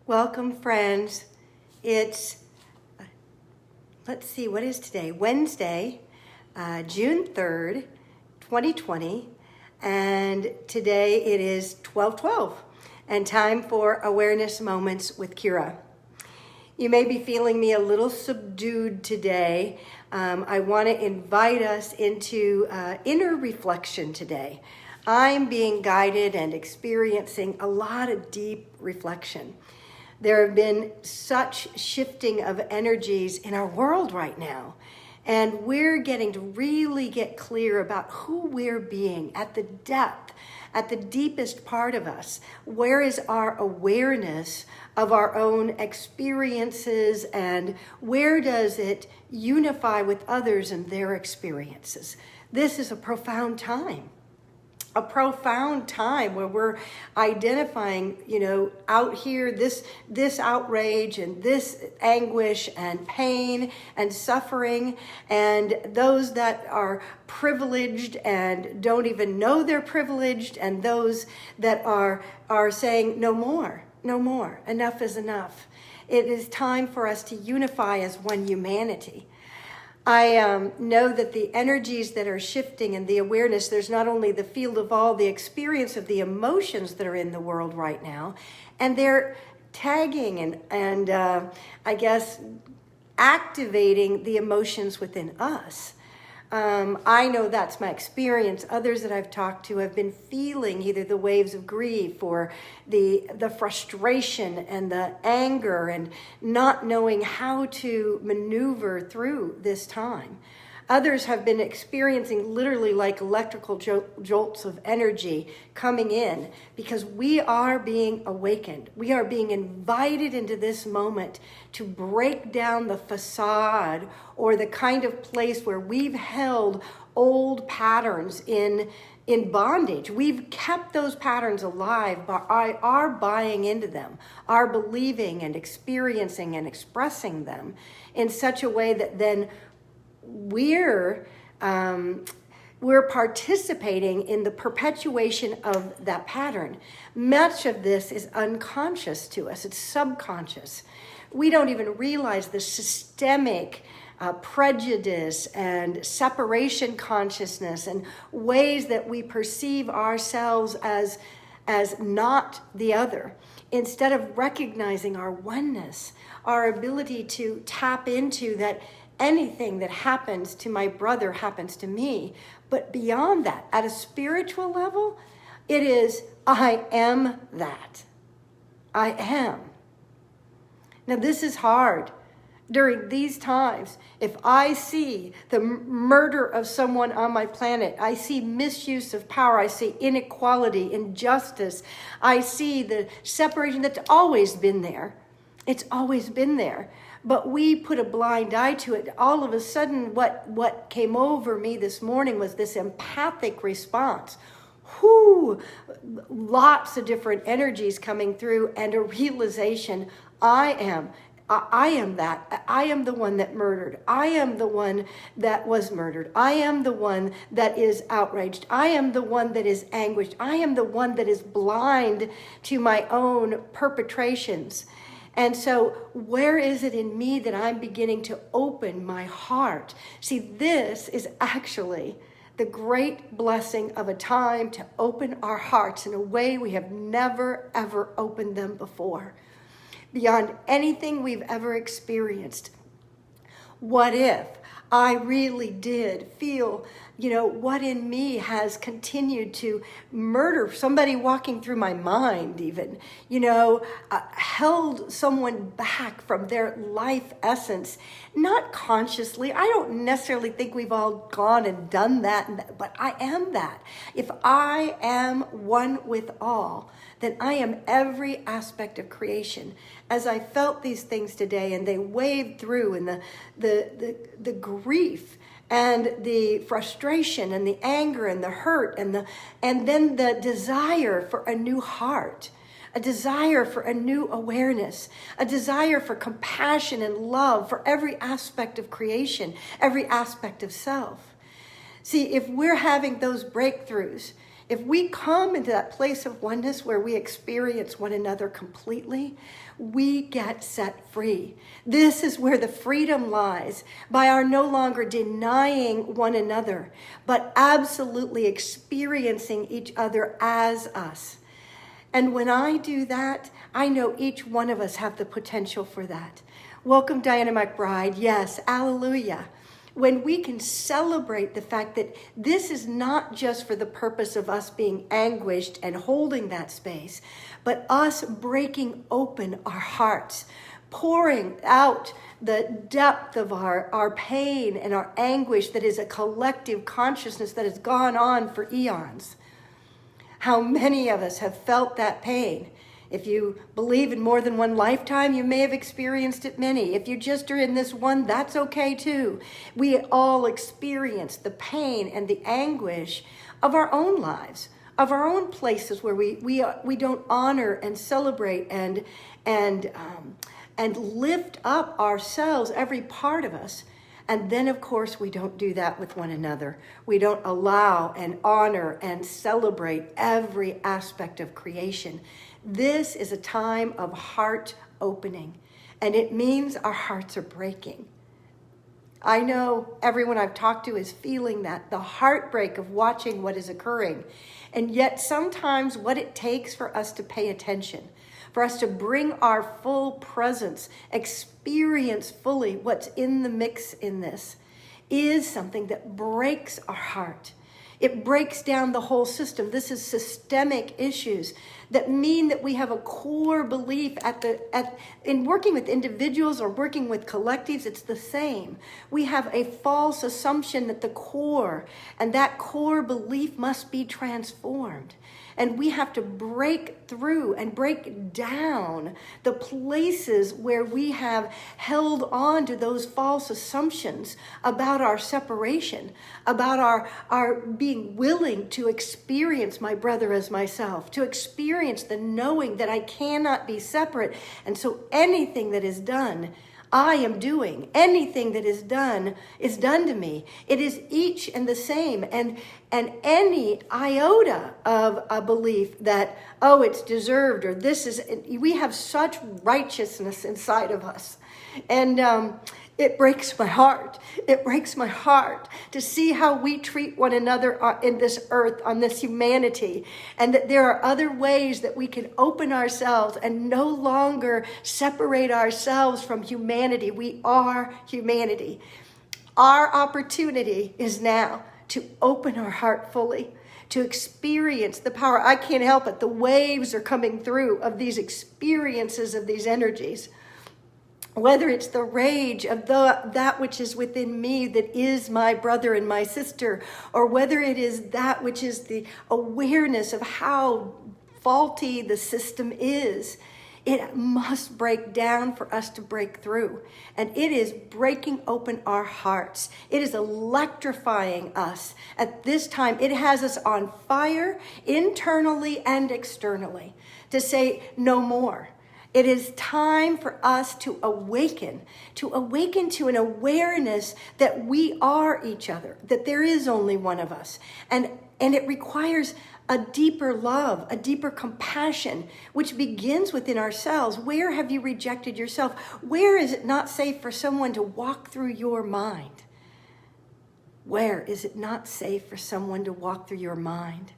Welcome, friends. It's, let's see, what is today? Wednesday, June 3rd, 2020, and today it is 12:12, and time for Awareness Moments with Kyra. You may be feeling me a little subdued today. I want to invite us into inner reflection today. I'm being guided and experiencing a lot of deep reflection. There have been such shifting of energies in our world right now. And we're getting to really get clear about who we're being at the depth, at the deepest part of us. Where is our awareness of our own experiences, and where does it unify with others and their experiences? This is a profound time. A profound time where we're identifying, out here, this outrage and this anguish and pain and suffering, and those that are privileged and don't even know they're privileged, and those that are saying no more, enough is enough. It is time for us to unify as one humanity. I know that the energies that are shifting and the awareness, there's not only the field of all, the experience of the emotions that are in the world right now, and they're tagging and I guess activating the emotions within us. I know that's my experience. Others that I've talked to have been feeling either the waves of grief or the frustration and the anger and not knowing how to maneuver through this time. Others have been experiencing literally like electrical jolts of energy coming in because we are being awakened. We are being invited into this moment to break down the facade or the kind of place where we've held old patterns in bondage. We've kept those patterns alive by our buying into them, our believing and experiencing and expressing them in such a way that then we're participating in the perpetuation of that pattern. Much of this is unconscious to us. It's subconscious. We don't even realize the systemic prejudice and separation consciousness and ways that we perceive ourselves as not the other, instead of recognizing our oneness, our ability to tap into that anything that happens to my brother happens to me. But beyond that, at a spiritual level, it is, I am that. I am. Now, this is hard. During these times, if I see the murder of someone on my planet, I see misuse of power, I see inequality, injustice, I see the separation that's always been there. It's always been there. But we put a blind eye to it. All of a sudden, what came over me this morning was this empathic response. Lots of different energies coming through, and a realization, I am that. I am the one that murdered. I am the one that was murdered. I am the one that is outraged. I am the one that is anguished. I am the one that is blind to my own perpetrations. And so where is it in me that I'm beginning to open my heart? See, this is actually the great blessing of a time to open our hearts in a way we have never, ever opened them before. Beyond anything we've ever experienced. What if I really did feel, what in me has continued to murder somebody walking through my mind even, held someone back from their life essence, not consciously. I don't necessarily think we've all gone and done that, but I am that. If I am one with all, then I am every aspect of creation. As I felt these things today and they waved through, and the grief and the frustration and the anger and the hurt and then the desire for a new heart, a desire for a new awareness, a desire for compassion and love for every aspect of creation, every aspect of self. See, if we're having those breakthroughs, If we come into that place of oneness where we experience one another completely, we get set free. This is where the freedom lies, by our no longer denying one another, but absolutely experiencing each other as us. And when I do that, I know each one of us have the potential for that. Welcome, Diana McBride. Yes, hallelujah. When we can celebrate the fact that this is not just for the purpose of us being anguished and holding that space, but us breaking open our hearts, pouring out the depth of our pain and our anguish that is a collective consciousness that has gone on for eons. How many of us have felt that pain? If you believe in more than one lifetime, you may have experienced it many. If you just are in this one, that's okay too. We all experience the pain and the anguish of our own lives, of our own places where we don't honor and celebrate and lift up ourselves, every part of us. And then, of course, we don't do that with one another. We don't allow and honor and celebrate every aspect of creation. This is a time of heart opening, and it means our hearts are breaking. I know everyone I've talked to is feeling that, the heartbreak of watching what is occurring. And yet sometimes what it takes for us to pay attention, for us to bring our full presence, experience fully what's in the mix in this, is something that breaks our heart. It breaks down the whole system. This is systemic issues that mean that we have a core belief in working with individuals or working with collectives, it's the same. We have a false assumption that the core and that core belief must be transformed. And we have to break through and break down the places where we have held on to those false assumptions about our separation, about our being willing to experience my brother as myself, to experience the knowing that I cannot be separate. And so anything that is done, I am doing. Anything that is done to me. It is each and the same. And any iota of a belief that, oh, it's deserved, or this is, we have such righteousness inside of us. And it breaks my heart. It breaks my heart to see how we treat one another in this earth, on this humanity, and that there are other ways that we can open ourselves and no longer separate ourselves from humanity. We are humanity. Our opportunity is now to open our heart fully, to experience the power. I can't help it. The waves are coming through of these experiences of these energies. Whether it's the rage of that which is within me that is my brother and my sister, or whether it is that which is the awareness of how faulty the system is, it must break down for us to break through. And it is breaking open our hearts. It is electrifying us at this time. It has us on fire internally and externally to say no more. It is time for us to awaken to an awareness that we are each other, that there is only one of us. And it requires a deeper love, a deeper compassion, which begins within ourselves. Where have you rejected yourself? Where is it not safe for someone to walk through your mind? Where is it not safe for someone to walk through your mind?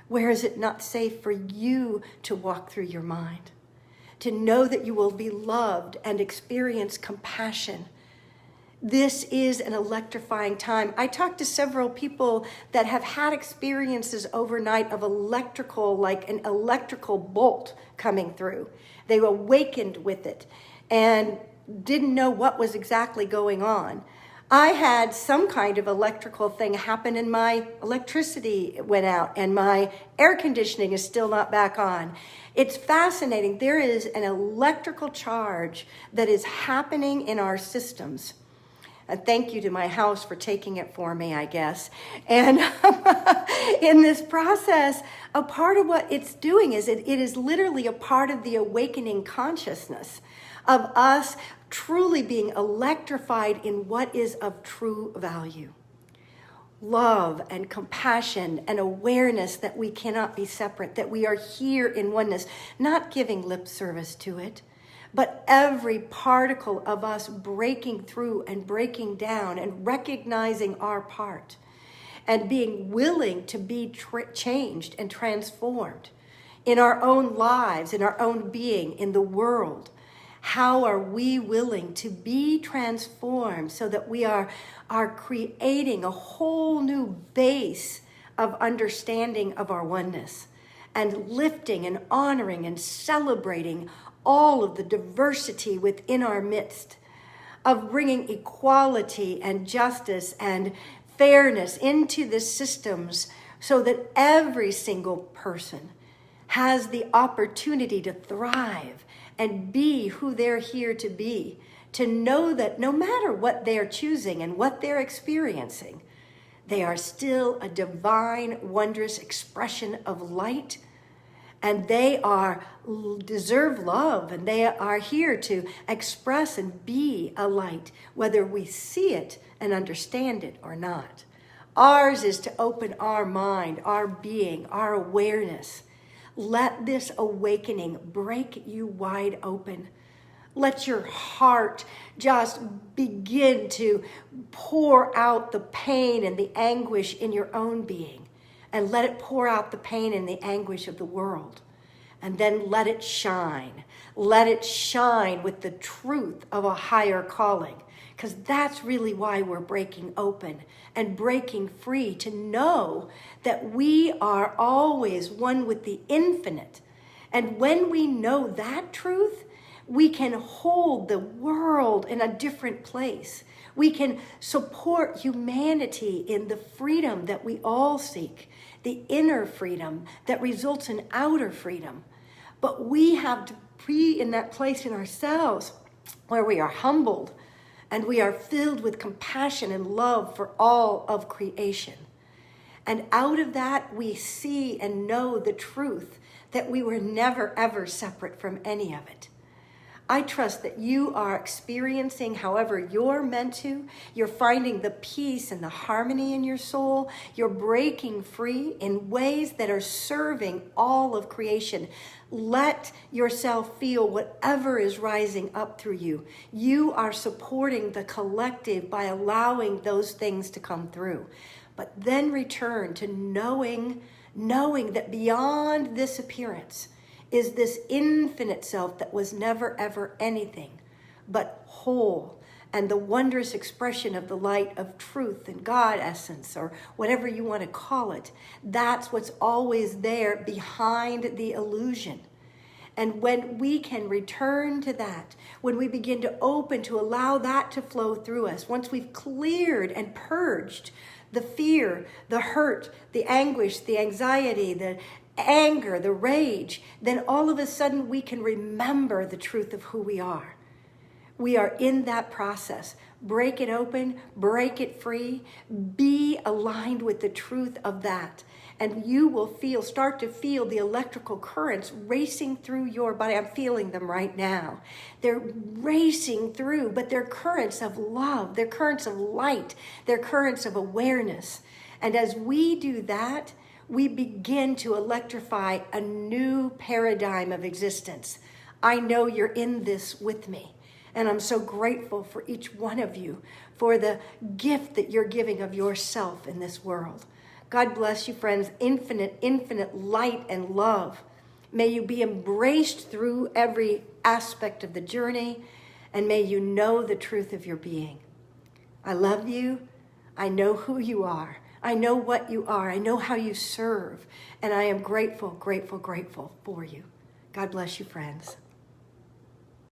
Where is it not safe for you to walk through your mind? To know that you will be loved and experience compassion. This is an electrifying time. I talked to several people that have had experiences overnight of electrical, like an electrical bolt coming through. They awakened with it and didn't know what was exactly going on. I had some kind of electrical thing happen and my electricity went out and my air conditioning is still not back on. It's fascinating. There is an electrical charge that is happening in our systems. And thank you to my house for taking it for me, I guess. And in this process, a part of what it's doing is it is literally a part of the awakening consciousness of us truly being electrified in what is of true value. love and compassion and awareness that we cannot be separate, that we are here in oneness, not giving lip service to it, but every particle of us breaking through and breaking down and recognizing our part and being willing to be changed and transformed in our own lives, in our own being, in the world. How are we willing to be transformed so that we are creating a whole new base of understanding of our oneness and lifting and honoring and celebrating all of the diversity within our midst, of bringing equality and justice and fairness into the systems so that every single person has the opportunity to thrive and be who they're here to be, to know that no matter what they're choosing and what they're experiencing, they are still a divine, wondrous expression of light, and they deserve love, and they are here to express and be a light, whether we see it and understand it or not. Ours is to open our mind, our being, our awareness. Let this awakening break you wide open. Let your heart just begin to pour out the pain and the anguish in your own being, and let it pour out the pain and the anguish of the world. And then let it shine. Let it shine with the truth of a higher calling, because that's really why we're breaking open and breaking free, to know that we are always one with the infinite. And when we know that truth, we can hold the world in a different place. We can support humanity in the freedom that we all seek, the inner freedom that results in outer freedom. But we have to be in that place in ourselves where we are humbled and we are filled with compassion and love for all of creation. And out of that, we see and know the truth that we were never, ever separate from any of it. I trust that you are experiencing however you're meant to. You're finding the peace and the harmony in your soul. You're breaking free in ways that are serving all of creation. Let yourself feel whatever is rising up through you. You are supporting the collective by allowing those things to come through. But then return to knowing that beyond this appearance is this infinite self that was never ever anything but whole, and the wondrous expression of the light of truth and God essence, or whatever you want to call it. That's what's always there behind the illusion. And when we can return to that, when we begin to open to allow that to flow through us, once we've cleared and purged the fear, the hurt, the anguish, the anxiety, the anger, the rage, then all of a sudden we can remember the truth of who we are. We are in that process. Break it open, break it free, be aligned with the truth of that. And you will start to feel the electrical currents racing through your body. I'm feeling them right now. They're racing through, but they're currents of love, they're currents of light, they're currents of awareness. And as we do that, we begin to electrify a new paradigm of existence. I know you're in this with me, and I'm so grateful for each one of you for the gift that you're giving of yourself in this world. God bless you, friends. Infinite, infinite light and love. May you be embraced through every aspect of the journey, and may you know the truth of your being. I love you. I know who you are. I know what you are. I know how you serve. And I am grateful, grateful, grateful for you. God bless you, friends.